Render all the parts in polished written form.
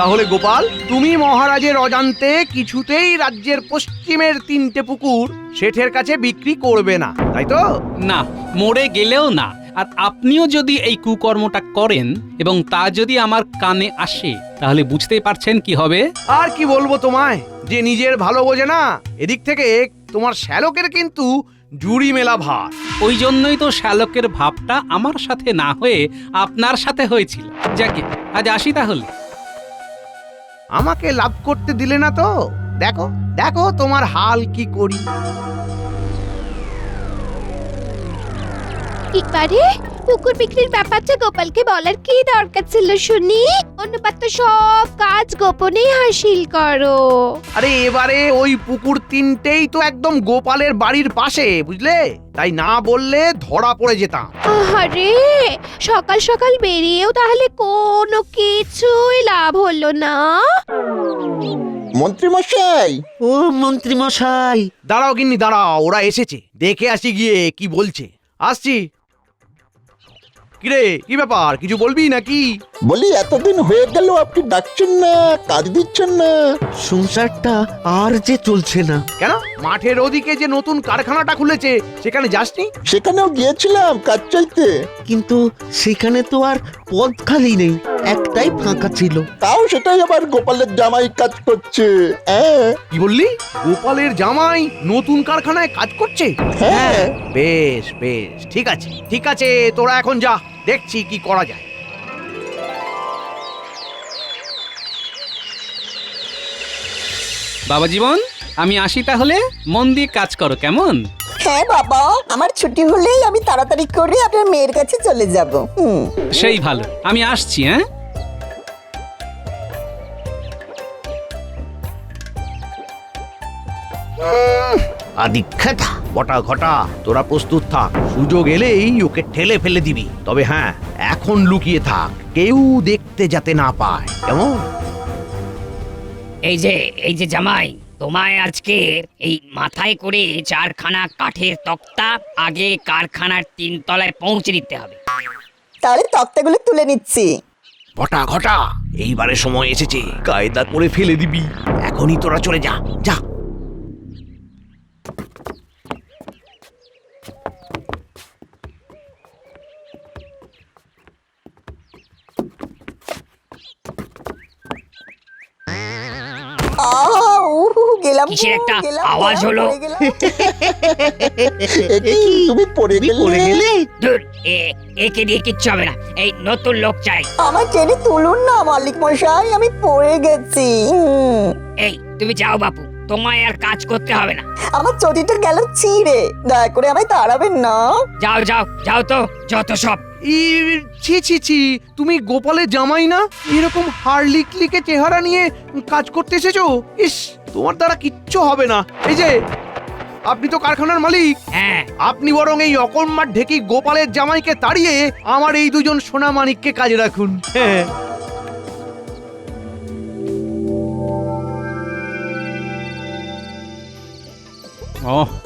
তাহলে গোপাল, তুমি মহারাজের অজান্তে কিছুতেই রাজ্যের পশ্চিমের 3টে পুকুর শেঠের কাছে বিক্রি করবে না, তাই তো? না, মরে গেলেও না। আর আপনিও যদি এই কুকর্মটা করেন এবং তা যদি আমার কানে আসে, তাহলে বুঝতেই পারছেন কি হবে। আর কি বলবো তোমায়, যে নিজের ভালো বোঝে না, এদিক থেকে তোমার শ্যালকের কিন্তু জুড়ি মেলা ভার। ওই জন্যই তো শ্যালকের ভাবটা আমার সাথে না হয়ে আপনার সাথে হয়েছিল। যাকে আজ আসি তাহলে। আমাকে লাভ করতে দিলে না তো। দেখো দেখো তোমার হাল কি করি। এবারে পুকুর বিক্রির ব্যাপারটা গোপালকে বলার কি দরকার ছিল শুনি? অনুপাত তো সব কাজ গোপনে হাসিল করো। আরে এবারে ওই পুকুর 3টেই তো একদম গোপালের বাড়ির পাশে, বুঝলে? তাই না বললে ধরা পড়ে যেতাম। আরে সকাল সকাল বেরিয়েও তাহলে কোনো কিছুই লাভ হলো না। মন্ত্রী মশাই, ও মন্ত্রী মশাই, দাঁড়াও গিন্নি দাঁড়াও, ওরা এসেছে, দেখে আসি গিয়ে কি বলছে। আসছি। কিরে, কি ব্যাপার, কিছু বলবি নাকি? বলি এতদিন হয়ে গেল আপনি ডাকছেন না, কাজ দিচ্ছেন না। সংসারটা আর যে চলছে না। কেন, মাঠের ওদিকে যে নতুন কারখানাটা খুলেছে সেখানে যাসনি? সেখানেও গিয়েছিলাম কাজ চাইতে, কিন্তু সেখানে তো আর পদ খালি নেই, একটাই ফাঁকা ছিল। তাও সেটাই আবার গোপালের জামাই কাজ করছে। হ্যাঁ কি বললি? গোপালের জামাই নতুন কারখানায় কাজ করছে? হ্যাঁ, বেশ বেশ, ঠিক আছে ঠিক আছে, তোরা এখন যা, দেখছি কি করা যায়। বাবা জীবন, আমি আসি তাহলে। মন দিয়ে কাজ করো, কেমন? হ্যাঁ বাবা, আমার ছুটি হলেই আমি তাড়াতাড়ি করে আপনার মেয়ের কাছে চলে যাব। সেই ভালো, আমি আসছি। হ্যাঁ, আদিক্ষেতা বটা ঘটা, তোরা প্রস্তুত থাক, সুযোগ এলেই ওকে ঠেলে ফেলে দিবি। তবে হ্যাঁ, এখন লুকিয়ে থাক, কেউ দেখতে যাতে না পায়, কেমন? এই যে জামাই, তোমায় আজকে এই মাথায় করে 4খানা কাঠের তক্তা আগে কারখানার 3 তলায় পৌঁছে দিতে হবে। তাহলে তক্তাগুলো তুলে নিচ্ছি। বটা ঘটা, এইবারে সময় এসেছে, কায়দা করে ফেলে দিবি। এখনই তোরা চলে যা, যা। গেলাম, কিসের একটা গেলাম, আওয়াজ গেলাম, হলো? পড়ে গেলাম। এ কি, তুমি পড়ে গেলে? ধুর, একে দিয়ে কিচ্ছু হবে না, এই নতুন লোক চাই। আমার টেনে তুলুন না মালিক মশাই, আমি পড়ে গেছি। এই তুমি যাও বাপু, তোমায় আর কাজ করতে হবে না। আমার চটিটা গেল ছিঁড়ে, দয়া করে আমায় তাড়াবেন না। যাও যাও যাও তো, যত সব। ছি ছি ছি, তুমি গোপালের জামাই না? এরকম হাড়লিকলিকে চেহারা নিয়ে কাজ করতে এসেছো? ইস, তোমার দ্বারা কিচ্ছু হবে না। এই যে, আপনি তো কারখানার মালিক, হ্যাঁ, আপনি বরং এই অকর্মার ঢেকি গোপালের জামাইকে তাড়িয়ে আমার এই দুজন সোনা মানিককে কাজে রাখুন। হ্যাঁ,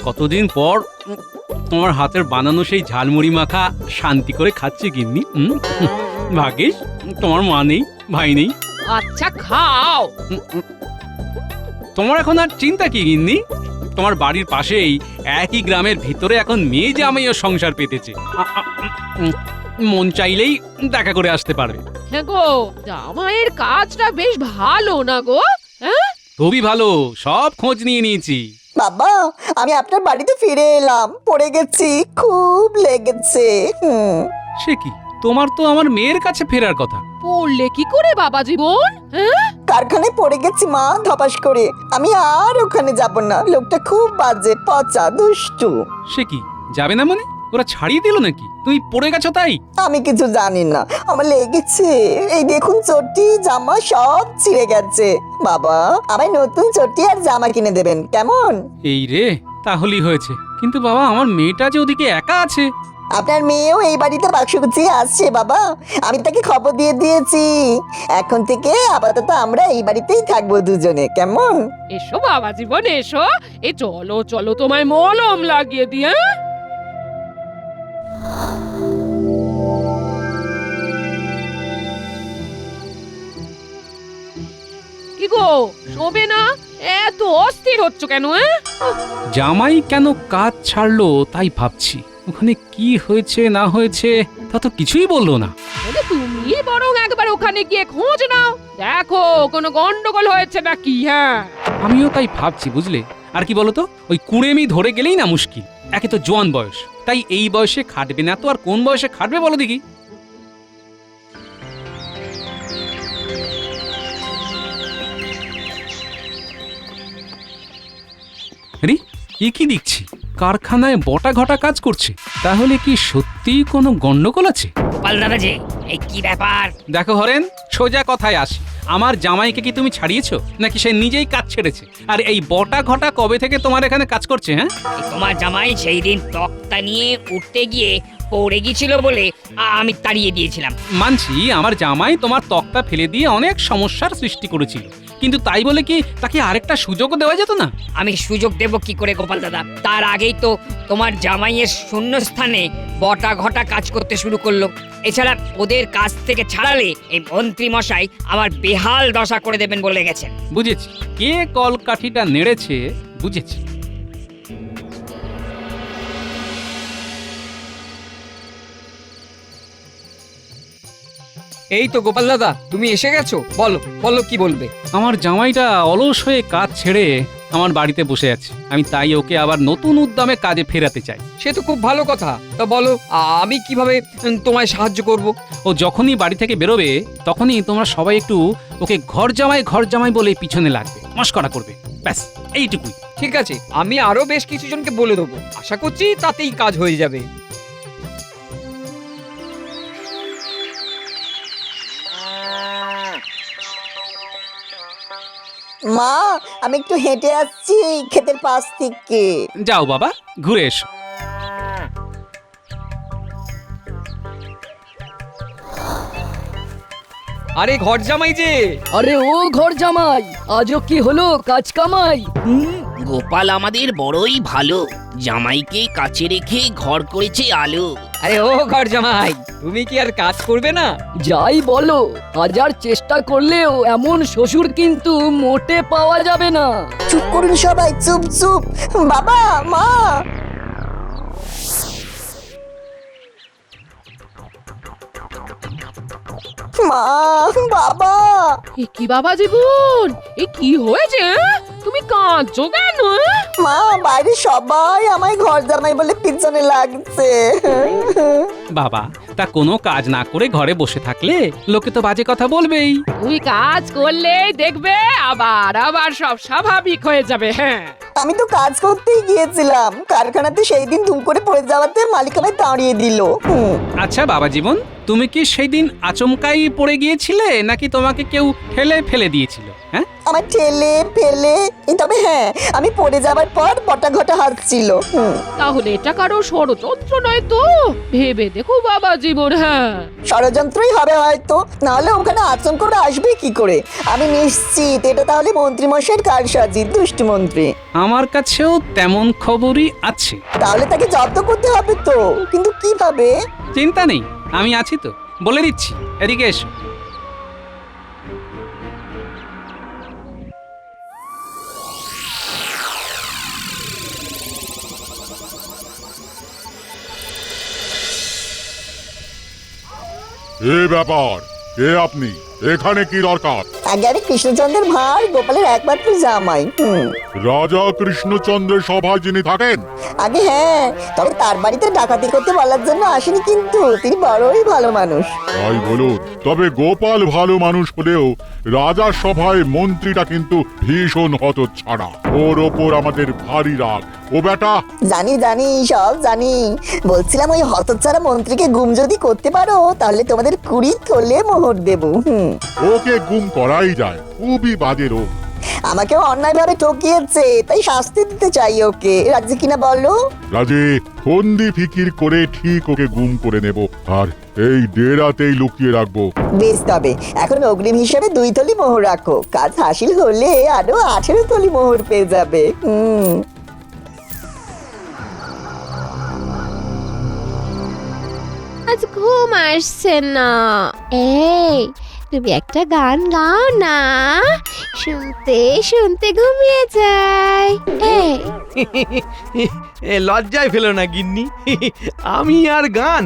কতদিন পর তোমার হাতের বানানো সেই ঝালমুড়ি মাখা শান্তি করে খাচ্ছি গিন্নি। ভাগ্যিস তোমার মা নেই, ভাই নেই। আচ্ছা খাও। তোমার এখন আর চিন্তা কি গিন্নি? তোমার বাড়ির পাশেই একই গ্রামের ভিতরে এখন মেয়ে জামাইও সংসার পেতেছে। মন চাইলেই দেখা করে আসতে পারবে। হ্যাঁ গো, জামাইয়ের কাজটা বেশ ভালো না গো? হ্যাঁ, খুবই ভালো, সব খোঁজ নিয়ে নিয়েছি। বাবা, আমি আপনার বাড়িতে ফিরে এলাম, পড়ে গেছি, খুব লেগেছে। সে কি, তোমার তো আমার মেয়ের কাছে ফেরার কথা। পড়লে কি করে বাবা জীবন? হ্যাঁ, কারখানায় পড়ে গেছি মা, ধপাস করে। আমি আর ওখানে যাব না, লোকটা খুব বাজে, পচা, দুষ্টু। সে কি, যাবে না মানে? ওরা ছাড়িয়ে দিল নাকি? তুমি পড়ে গেছো তাই? আমি কিছু জানি না, আমার লেগেছে। এই দেখুন, চটি জামা সব ছিঁড়ে গেছে। বাবা, আমায় নতুন চটি আর জামা কিনে দেবেন, কেমন? এই রে, তাহলেই হয়েছে। কিন্তু বাবা, আমার মেয়েটা যে ওদিকে একা আছে। আপনার মেয়েও এই বাড়িতে বাক্স গুছিয়ে আসছে বাবা, আমি তাকে খবর দিয়ে দিয়েছি। এখন থেকে আপাতত আমরা এই বাড়িতেই থাকবো দুজনে, কেমন? এসো বাবা জীবন এসো, এ চলো চলো তোমায় মলম লাগিয়ে দিয়ে। কি গো শোবে না? এত অস্থির হচ্ছ কেন? জামাই কেন কাজ ছাড়লো তাই ভাবছি। ওখানে কি হয়েছে না হয়েছে তা তো কিছুই বললো না। বলে তুমি বরং একবার ওখানে গিয়ে খোঁজ নাও, দেখো কোনো গন্ডগোল হয়েছে নাকি। হ্যাঁ, আমিও তাই ভাবছি বুঝলে। আর কি বলতো, ওই কুড়েমি ধরে গেলেই না মুশকিল। একে তো জোয়ান বয়স, তাই এই বয়সে খাটবে না তো আর কোন বয়সে খাটবে বলো দেখি। আরে এ কি দেখছি, কারখানায় বটা ঘটা কাজ করছে। তাহলে কি সত্যিই কোনো গন্ডগোল আছে? গোপাল দাদা যে, এই কি ব্যাপার? দেখো হরেন, সোজা কথায় আসি। আমার জামাইকে কি তুমি ছাড়িয়েছো নাকি সে নিজেই কাজ ছেড়েছে? আর এই বটা ঘটা কবে থেকে তোমার এখানে কাজ করছে? হ্যাঁ, এই তোমার জামাই সেই দিন তক্তা নিয়ে উঠতে গিয়ে পড়ে গিয়েছিল বলে আমি তাড়িয়ে দিয়েছিলাম। মানছি আমার জামাই তোমার তক্তা ফেলে দিয়ে অনেক সমস্যার সৃষ্টি করেছিল, কিন্তু তাই বলে কি তাকে আরেকটা সুযোগও দেওয়া যেত না? আমি সুযোগ দেব কি করে গোপাল দাদা? তার আগেই তো তোমার জামাইয়ের শূন্যস্থানে বটা ঘটা কাজ করতে শুরু করলো। এছাড়া ওদের কাজ থেকে ছাড়ালে এই মন্ত্রী মশাই আমার বেহাল দশা করে দেবেন বলে গেছেন। বুঝেছি, কে কলকাঠিটা নেড়েছে বুঝেছি। এই তো গোপাল দাদা, তুমি এসে গেছো। বলো বলো, কি বলবে? আমার জামাইটা অলস হয়ে কাজ ছেড়ে আমার বাড়িতে বসে আছে। আমি তাই ওকে আবার নতুন উদ্যমে কাজে ফেরাতে চাই। সে তো খুব ভালো কথা। তা বলো, আমি কিভাবে তোমায় সাহায্য করব? ও যখনই বাড়ি থেকে বেরোবে তখনই তোমরা সবাই একটু ওকে ঘর জামাই বলে পিছনে লাগবে, মস্করা করবে, ব্যাস এইটুকুই। ঠিক আছে, আমি আরো বেশ কিছু জনকে বলে দেবো। আশা করছি তাতেই কাজ হয়ে যাবে। মা, আমি একটু হেঁটে আসছি ক্ষেতের পাশ থেকে। যাও বাবা, ঘুরে এসো। আরে ঘর জামাই যে! আরে ও ঘর জামাই, আজও কি হলো কাজ কামাই? গোপাল আমাদের বড়ই ভালো, জামাইকে কাছে রেখে ঘর করেছে আলো। আরে ও ঘর জামাই, তুমি কি আর কাজ করবে না? যাই বলো, হাজার চেষ্টা করলেও এমন শ্বশুর কিন্তু মোটে পাওয়া যাবে না। চুপ করুন সবাই, চুপ চুপ। বাবা, মা। মা, বাবা। এ কি বাবা জীবন, এ কি হয়েছে? তুমি কাঁদছো কেন? মা, বাইরে সবাই আমায় ঘর জামাই বলে পিছনে লাগছে। বাবা, তা কোনো কাজ না করে ঘরে বসে থাকলে লোকে তো বাজে কথা বলবেই। তুমি কাজ করলেই দেখবে আবার আবার সব স্বাভাবিক হয়ে যাবে। হ্যাঁ, আমি তো কাজ করতেই গিয়েছিলাম, কারখানাতে সেই দিন দুম করে পড়ে যাওয়াতে মালিক আমায় তাড়িয়ে দিল। আচ্ছা বাবা জীবন, তুমি কি সেই দিন আচমকাই পড়ে গিয়েছিলে নাকি তোমাকে কেউ ঠেলে ফেলে দিয়েছিল? হ্যাঁ, আমার ঠেলে ফেলে, তবে হ্যাঁ, আমি পড়ে যাবার পর বটা ঘটা হাসছিল। তাহলে এটা কারো ষড়যন্ত্র নয় তো? ভেবে দেখো বাবা জীবন। হ্যাঁ, ষড়যন্ত্রই হবে হয়তো, নাহলে ওখানে আচমকা করে আসবে কি করে? আমি নিশ্চিত এটা তাহলে মন্ত্রী মশাইয়ের কারসাজি, দুষ্টু মন্ত্রী। আমার কাছেও তেমন খবরই আছে। তাহলে তাকে জব্দ করতে হবে তো, কিন্তু কিভাবে? চিন্তা নেই, আমি আছি তো, বলে দিচ্ছি। এদিকে এসো। এ ব্যাপার, কে আপনি? এখানে কি দরকার? আগে আমি কৃষ্ণচন্দ্রের ভাই, গোপালের একমাত্র জামাই। রাজা কৃষ্ণচন্দ্রের সভায় যিনি থাকেন? আগে হ্যাঁ, তবে তার বাড়িতে ডাকাতি করতে বলার জন্য আসেনি, কিন্তু তিনি বড়ই ভালো মানুষ। তাই বলুন, তবে গোপাল ভালো মানুষ হলেও রাজার সভায় মন্ত্রীটা কিন্তু ভীষণ হতচ্ছাড়া। ওর ওপর আমাদের ভারী রাগ। ও বেটা। জানি জানি, সব জানি। বলছিলাম ওই হতচ্ছাড়া মন্ত্রীকে গুম যদি করতে পারো তাহলে তোমাদের 20 থলে মোহর দেব। ওকে গুম করাই যায়, খুবই বাজে রোগ। আমাকেও অন্যায়ভাবে ঠকিয়েছে, তাই শাস্তি দিতে চাই ওকে। রাজি কিনা বলো? রাজে, ফন্দি ফিকির করে ঠিক ওকে গুম করে নেব, আর এই ডেরাতেই লুকিয়ে রাখবো। বেশ, তবে এখন অগ্রিম হিসেবে 2 থলি মোহর রাখো। কাজ হাসিল হলে আরো 18 থলি মোহর পেয়ে যাবে। আজ ঘুম আসছে না। এই তুমি একটা গান গাও না, শুনতে শুনতে ঘুমিয়ে যাই। লজ্জায় ফেলো না গিন্নি, আমি আর গান।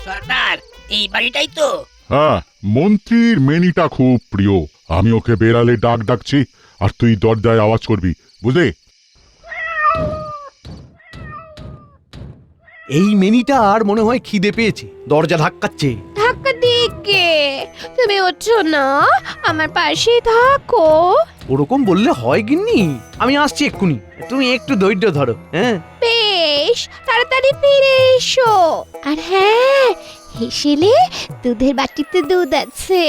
সর্দার এই বাড়িটাই তো। হ্যাঁ, মন্ত্রীর মেনিটা খুব প্রিয়। আমি ওকে বেড়ালে ডাক ডাকছি, আর তুই দরজায় আওয়াজ করবি, বুঝলে? এই মেনিটা আর মনে হয় খিদে পেয়েছে, দরজা ধাক্কাচ্ছে। ধাক্কা দিকে তুমি ওঠো না, আমার পাশে থাকো। ওরকম বললে হয় গিন্নি? আমি আসছি এক্ষুনি, তুমি একটু ধৈর্য ধরো। হ্যাঁ বেশ, তাড়াতাড়ি ফিরে এসো। আর হ্যাঁ, হেসেলে দুধের বাটিতে দুধ আছে,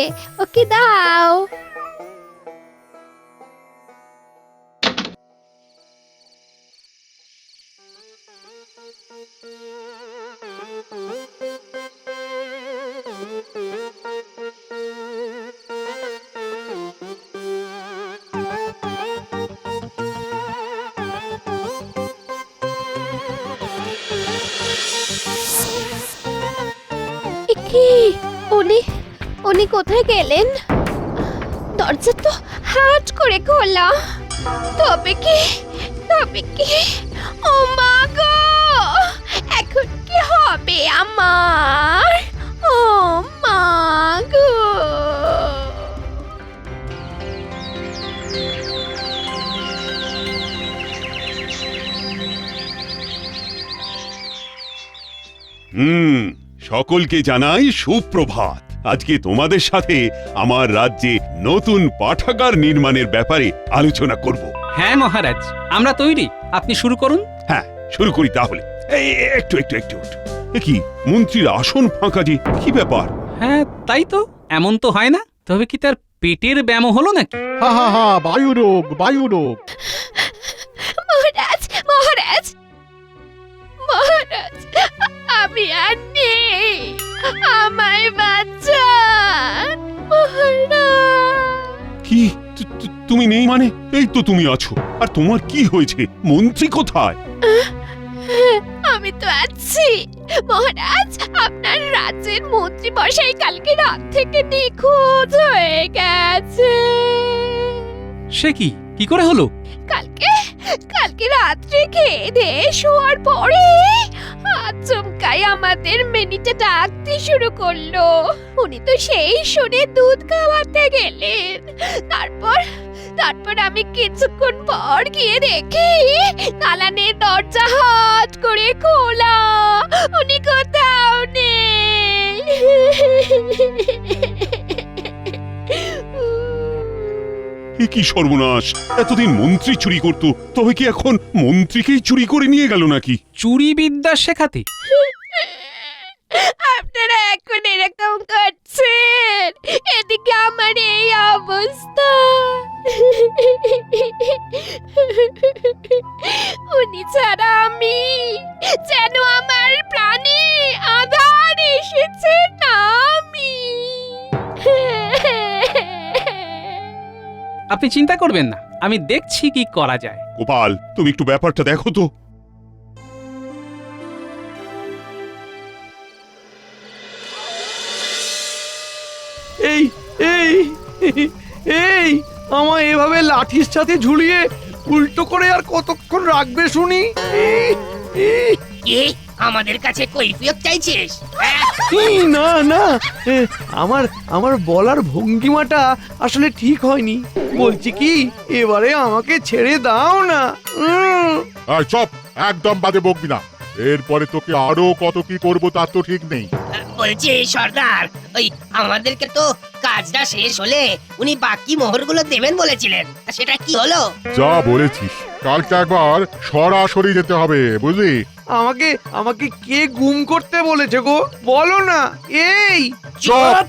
ওকে দাও। কি উনি কোথায় গেলেন? দরজা তো হাট করে খোলা। তবে কি ও মা গো, এখন কি হবে আমার? ও মা গো। সকলকে জানাই সুপ্রভাত। আজকে তোমাদের সাথে আমার রাজ্যে নতুন পাঠাগার নির্মাণের ব্যাপারে আলোচনা করব। হ্যাঁ মহারাজ, আমরা তৈরি, আপনি শুরু করুন। হ্যাঁ, শুরু করি তাহলে। একটু কি মন্ত্রীর আসন ফাঁকা যে, কি ব্যাপার? হ্যাঁ তাই তো, এমন তো হয় না। তবে কি তার পেটের ব্যায়াম হলো নাকি? হা হা হা, বায়ুরোগ বায়ুরোগ। মহারাজ মহারাজ মহারাজ, আমি আর নেই, আমায় বাঁচান মহারাজ। কি তুমি নেই মানে? এই তো তুমি আছো। আর তোমার কি হয়েছে? মন্ত্রী কোথায়? আমি তো আছি মহারাজ। আপনার রাজ্যের মন্ত্রী মশাই কালকে রাত থেকে নিখোঁজ হয়ে গেছে। সে কি করে হলো? কালকে রাত্রে খেয়ে দিয়ে শোয়ার পরে আচমকাই আমাদের মেনিটা ডাকতে শুরু করলো। উনি তো সেই শুনে দুধ খাওয়াতে গেলেন। তারপর আমি কিছুক্ষণ পর গিয়ে দেখি দালানের দরজা হাট করে খোলা, উনি কোথাও নেই। কি সর্বনাশ! এতদিন মন্ত্রী চুরি করত, তবে কি এখন মন্ত্রীকেই চুরি করে নিয়ে গেল নাকি? চুরি বিদ্যা শেখাতে? আপনারা এখন এরকম করছেন, এদিকে আমার এই অবস্থা। উনি ছাড়া আমি যেন আমার প্রাণে আধার এসেছে না। আপনি চিন্তা করবেন না, আমি দেখছি কি করা যায়। গোপাল, তুমি একটু ব্যাপারটা দেখো তো। এই এই এই আমায় এভাবে লাঠির সাথে ঝুলিয়ে উল্টো করে আর কতক্ষণ রাখবে শুনি? কে আমাদের কাছে কৈফিয়ত চাইছিস? না না, আমার বলার ভঙ্গিমাটা আসলে ঠিক হয়নি। বলছি কি, এবারে আমাকে ছেড়ে দাও না। চপ, একদম বাজে বকবি না। এরপরে তোকে আরো কত কি করবো তার তো ঠিক নেই। বলছি সর্দার, ওই আমাদেরকে তো কাজটা শেষ হলে উনি বাকি মোহরগুলো দেবেন বলেছিলেন, সেটা কি হলো? যা বলেছিস, কালকে একবার সরাসরি যেতে হবে, বুঝলি? আমাকে কে গুম করতে বলেছে গো, বলো না। এই চপ!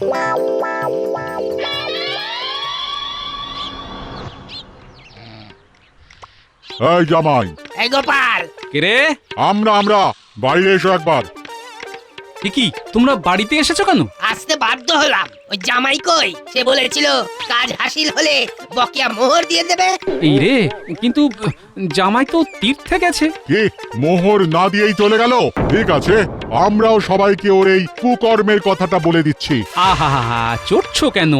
এই জামাই, এই গোপাল, কে রে? আমরা বাইরে এসো একবার। এ কি তোমরা বাড়িতে এসেছো কেন? আসতে বাধ্য হলাম। ওই জামাই কই? সে বলেছিল কাজ হাসিল হলে বকেয়া মোহর দিয়ে দেবে। এই রে, কিন্তু জামাই তো তীর্থে গেছে। কি মোহর না দিয়েই চলে গেল? ঠিক আছে, আমরাও সবাইকে ওর এই কুকর্মের কথাটা বলে দিচ্ছি। আহা হা হা, চড়ছো কেন?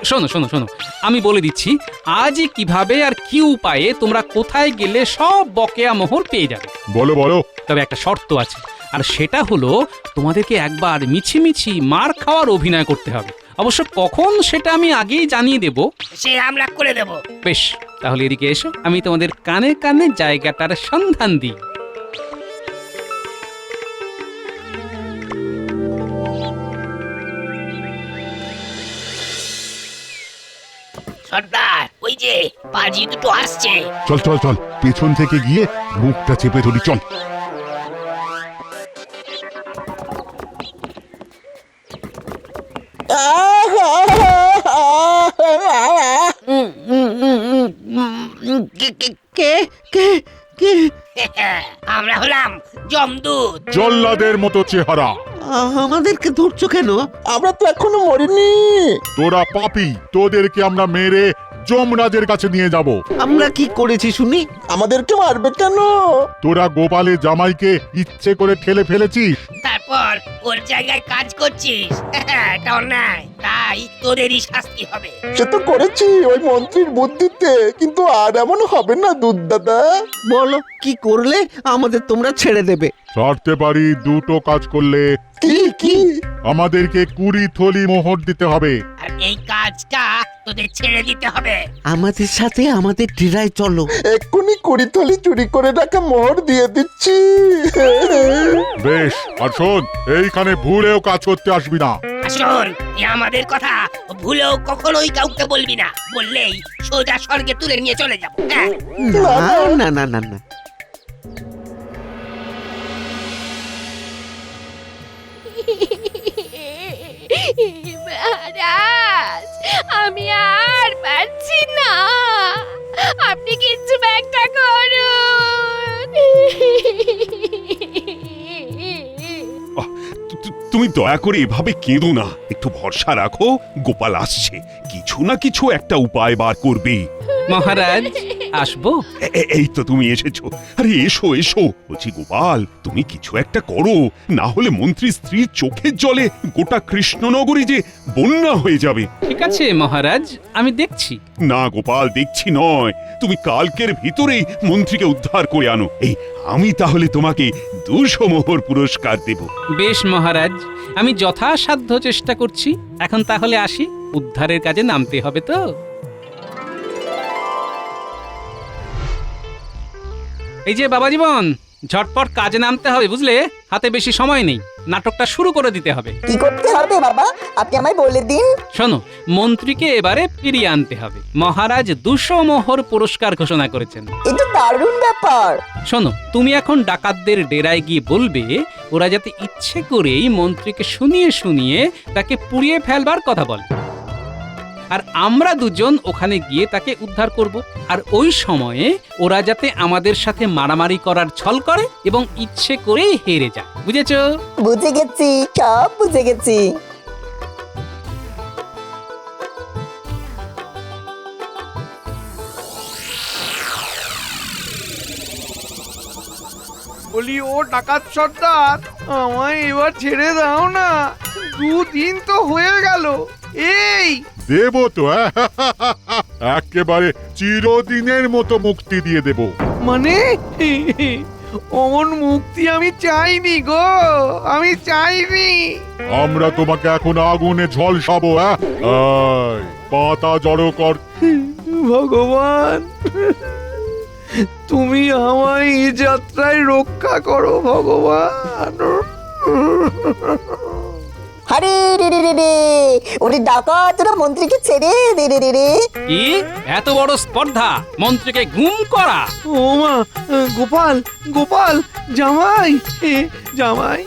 শোনো শোনো শোনো, আমি বলে দিচ্ছি আজই কিভাবে আর কি উপায়ে তোমরা কোথায় গেলে সব বকেয়া মোহর পেয়ে যাবে। বলো বলো। তবে একটা শর্ত আছে, আর সেটা হলো তোমাদেরকে একবার মিছিমিছি মার খাওয়ার অভিনয় করতে হবে। অবশ্য কখন সেটা আমি আগেই জানিয়ে দেব। সে আমরা করে দেব। বেশ, তাহলে এদিকে এসো, আমি তোমাদের কানে কানে জায়গাটার সন্ধান দিই। সর্দার, ওই যে পাজি দুটো আসছে। চল চল চল, পেছন থেকে গিয়ে মুখটা চেপে ধরি, চল। কে কে কে? আমরা হলাম জমদূত। জল্লাদের মতো চেহারা। আমাদেরকে ধরছো কেন? আমরা তো এখনো মরিনি। তোরা পাপী, তোদেরকে আমরা মেরে যমরাজের কাছে নিয়ে যাব। আমরা কি করেছি শুনি? আমাদেরকে মারবে কেন? তোরা গোপালের জামাইকে ইচ্ছে করে ঠেলে ফেলেছিস। তারপর ওর জায়গায় কাজ করছিস। এটা অন্যায়, তাই তোদেরই শাস্তি হবে। সে তো করেছি ওই মন্ত্রীর বুদ্ধিতে, কিন্তু আর এমন হবে না দুধ দাদা। বলো কি করলে আমাদের তোমরা ছেড়ে দেবে? ছাড়তে পারি দুটো কাজ করলে। কি কি? আমাদেরকে 20 থলি মোহর দিতে হবে। আর এই কাজটা তোদের ছেড়ে দিতে হবে। আমাদের সাথে আমাদের ডেরায় চলো। এক্ষুনি 20 থলি চুরি করে রাখা মোহর দিয়ে দিচ্ছি। বেশ, আর শোন, এইখানে ভুলেও কাজ করতে আসবি না। শোন, এ আমাদের কথা ভুলেও কখনোই কাউকে বলবি না। বললেই সোজা স্বর্গে তুলে নিয়ে চলে যাব। হ্যাঁ, না না না না। মহারাজ, আমি আর পারছি না, আপনি কিছু একটা করুন। তুমি দয়া করে এভাবে কেঁদো না, একটু ভরসা রাখো। গোপাল আসছে, কিছু না কিছু একটা উপায় বার করবে। মহারাজ, আসবো? এই তো তুমি এসেছো। আরে এসো এসো। বলছি গোপাল, তুমি কিছু একটা করো, না হলে মন্ত্রী স্ত্রীর চোখের জলে গোটা কৃষ্ণনগরী যে বন্যা হয়ে যাবে। ঠিক আছে মহারাজ, আমি দেখছি। না গোপাল, দেখছি নয়, তুমি কালকের ভিতরেই মন্ত্রীকে উদ্ধার করে আনো। এই আমি তাহলে তোমাকে 200 মোহর পুরস্কার দেব। বেশ মহারাজ, আমি যথাসাধ্য চেষ্টা করছি। এখন তাহলে আসি, উদ্ধারের কাজে নামতে হবে তো। এই যে বাবা জীবন, ঝটপট কাজে নামতে হবে বুঝলে, হাতে বেশি সময় নেই, নাটকটা শুরু করে দিতে হবে। কি করতে হবে বাবা, আপনি আমায় বলে দিন। শোনো, মন্ত্রীকে এবারে ফিরিয়ে আনতে হবে। মহারাজ 200 মোহর পুরস্কার ঘোষণা করেছেন। এটা দারুণ ব্যাপার। শোনো, তুমি এখন ডাকাতদের ডেরায় গিয়ে বলবে ওরা যাতে ইচ্ছে করেই মন্ত্রীকে শুনিয়ে শুনিয়ে তাকে পুড়িয়ে ফেলবার কথা বলে, আর আমরা দুজন ওখানে গিয়ে তাকে উদ্ধার করব। আর ওই সময়ে ওরা যাতে আমাদের সাথে মারামারি করার ছল করে এবং ইচ্ছে করেই হেরে যায়। বুঝেছো? বুঝে গেছি, সব বুঝে গেছি। বলি ও ডাকাত সর্দার, আমায় এবার ছেড়ে দাও না, 2 দিন তো হয়ে গেল। এই দেব তো, একেবারে চিরদিনের মতো মুক্তি দিয়ে দেব। মানে অমন মুক্তি আমি চাইনি গো, আমি চাইনি। আমরা তোমাকে এখন আগুনে ঝলসাবো। পাতা জড়ো কর। ভগবান, তুমি আমায় এই যাত্রায় রক্ষা করো ভগবান। আরে রে রে রে রে, ওরে ডাকাতরা মন্ত্রীকে ছেড়ে দে রে রে রে। কি এত বড় স্পর্ধা, মন্ত্রীকে গুম করা! ও মা, গোপাল গোপাল, জামাই জামাই,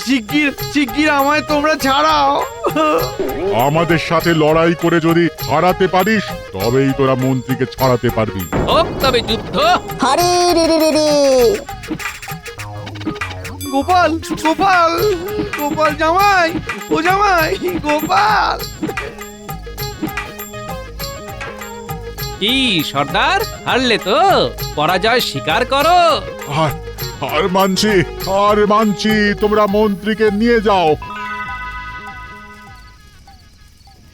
শিগগির শিগগির আমায় তোমরা ছাড়াও। আমাদের সাথে লড়াই করে যদি হারাতে পারিস, তবেই তোরা মন্ত্রীকে ছাড়াতে পারবি। হোক তবে যুদ্ধ। আরে রে রে রে রে। গোপাল গোপাল গোপাল জামাই, ও জামাই, গোপাল। কি সর্দার, হারলে তো? পরাজয় স্বীকার করো। আর মানছি, তোমরা মন্ত্রীকে নিয়ে যাও।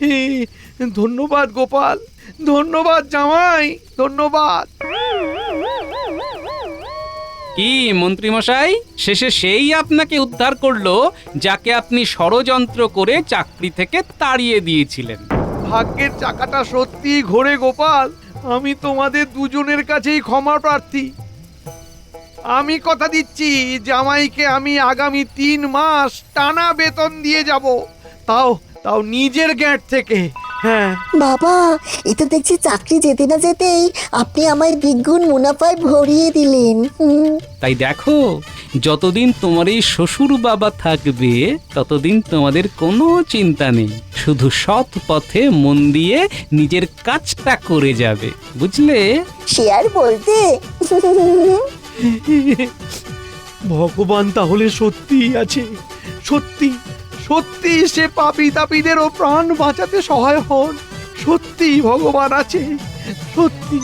হে, ধন্যবাদ গোপাল, ধন্যবাদ জামাই, ধন্যবাদ। কি মন্ত্রী মশাই, শেষে সেই আপনাকে উদ্ধার করলো যাকে আপনি ষড়যন্ত্র করে চাকরি থেকে তাড়িয়ে দিয়েছিলেন। ভাগ্যের চাকাটা সত্যি ঘোরে গোপাল। আমি তোমাদের দুজনের কাছেই ক্ষমা প্রার্থী। আমি কথা দিচ্ছি, জামাইকে আমি আগামী 3 মাস টানা বেতন দিয়ে যাব, তাও নিজের গ্যাঁট থেকে। হ্যাঁ বাবা, এটা দেখছি চাকরি যেতে না যেতেই আপনি আমায় দ্বিগুণ মুনাফায় ভরিয়ে দিলেন। তাই দেখো, যতদিন তোমার এই শ্বশুর বাবা থাকবে ততদিন তোমাদের কোনো চিন্তা নেই, শুধু সৎ পথে মন দিয়ে নিজের কাজটা করে যাবে, বুঝলে? সে আর বলতে। ভগবান তাহলে সত্যিই আছে, সত্যি সত্যি সে পাপী তাপীদেরও প্রাণ বাঁচাতে সহায় হন। সত্যি ভগবান আছে, সত্যি।